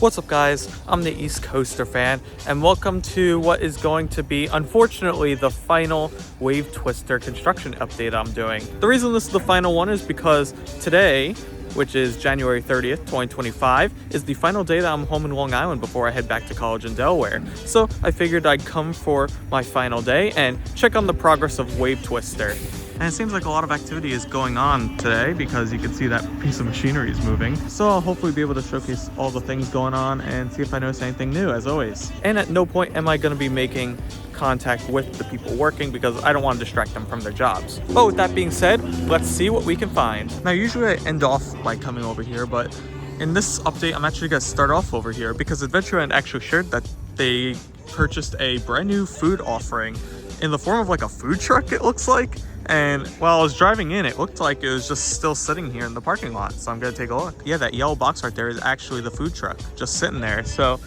What's up guys, I'm the East Coaster fan and welcome to what is going to be, unfortunately, the final Wave Twister construction update I'm doing. The reason this is the final one is because today, which is January 30th, 2025, is the final day that I'm home in Long Island before I head back to college in Delaware. So I figured I'd come for my final day and check on the progress of Wave Twister. And it seems like a lot of activity is going on today because you can see that piece of machinery is moving. So I'll hopefully be able to showcase all the things going on and see if I notice anything new, as always. And at no point am I going to be making contact with the people working because I don't want to distract them from their jobs. But with that being said, let's see what we can find. Now usually I end off by coming over here, but in this update I'm actually going to start off over here because Adventureland actually shared that they purchased a brand new food offering in the form of like a food truck, it looks like. And while I was driving in, it looked like it was just still sitting here in the parking lot. So I'm gonna take a look. Yeah, that yellow box right there is actually the food truck just sitting there. So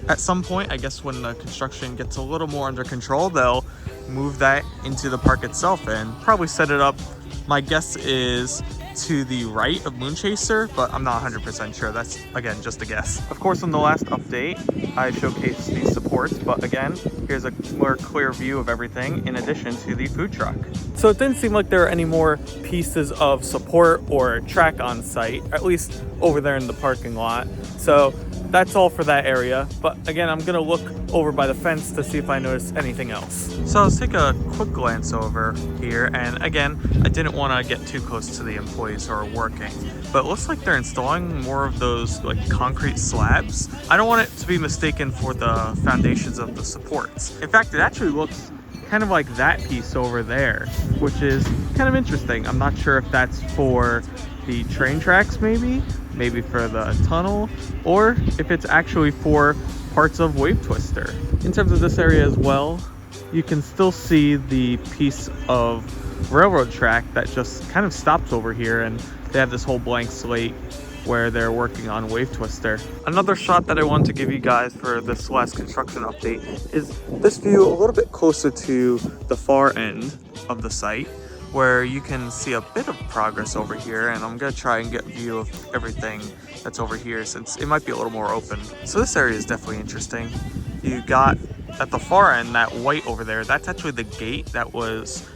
at some point, I guess when the construction gets a little more under control, they'll move that into the park itself and probably set it up. My guess is to the right of Moon Chaser, but I'm not 100% sure. That's, again, just a guess. Of course, in the last update, I showcased these supports, but again, here's a more clear view of everything in addition to the food truck. So it didn't seem like there are any more pieces of support or track on site, at least over there in the parking lot. So that's all for that area. But again, I'm gonna look over by the fence to see if I notice anything else. So let's take a quick glance over here. And again, I didn't want to get too close to the employees who are working, but it looks like they're installing more of those like concrete slabs. I don't want it to be mistaken for the foundations of the supports. In fact, it actually looks kind of like that piece over there, which is kind of interesting. I'm not sure if that's for the train tracks, maybe for the tunnel, or if it's actually for parts of Wave Twister. In terms of this area as well, you can still see the piece of railroad track that just kind of stops over here, and they have this whole blank slate where they're working on Wave Twister. Another shot that I want to give you guys for this last construction update is this view a little bit closer to the far end of the site, where you can see a bit of progress over here, and I'm gonna try and get a view of everything that's over here since it might be a little more open. So this area is definitely interesting. You got at the far end, that white over there, that's actually the gate that was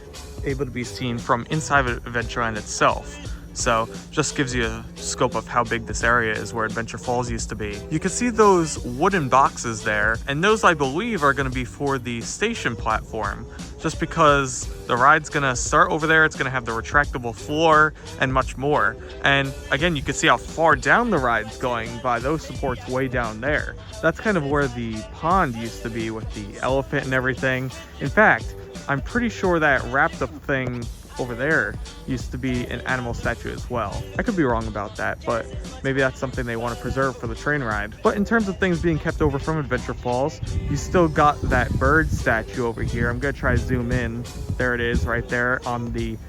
able to be seen from inside of Adventureland itself. So just gives you a scope of how big this area is where Adventure Falls used to be. You can see those wooden boxes there, and those I believe are gonna be for the station platform, just because the ride's gonna start over there, it's gonna have the retractable floor and much more. And again, you can see how far down the ride's going by those supports way down there. That's kind of where the pond used to be with the elephant and everything. In fact, I'm pretty sure that wrapped up thing over there used to be an animal statue as well. I could be wrong about that, but maybe that's something they want to preserve for the train ride. But in terms of things being kept over from Adventure Falls, you still got that bird statue over here. I'm gonna try to zoom in. There it is right there on the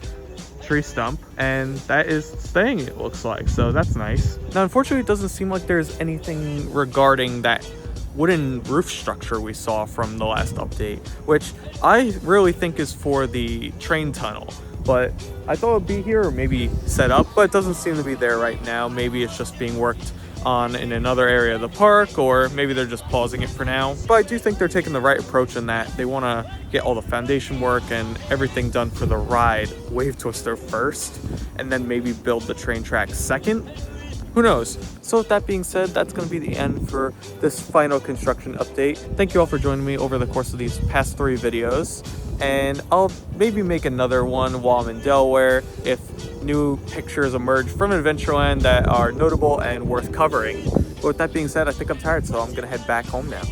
tree stump, and that is staying, it looks like, so that's nice. Now unfortunately, it doesn't seem like there's anything regarding that wooden roof structure we saw from the last update, which I really think is for the train tunnel. But I thought it'd be here or maybe set up, but it doesn't seem to be there right now. Maybe it's just being worked on in another area of the park, or maybe they're just pausing it for now. But I do think they're taking the right approach in that they want to get all the foundation work and everything done for the ride Wave Twister first, and then maybe build the train track second. Who knows? So with that being said, that's going to be the end for this final construction update. Thank you all for joining me over the course of these past 3 videos. And I'll maybe make another one while I'm in Delaware if new pictures emerge from Adventureland that are notable and worth covering. But with that being said, I think I'm tired, so I'm going to head back home now.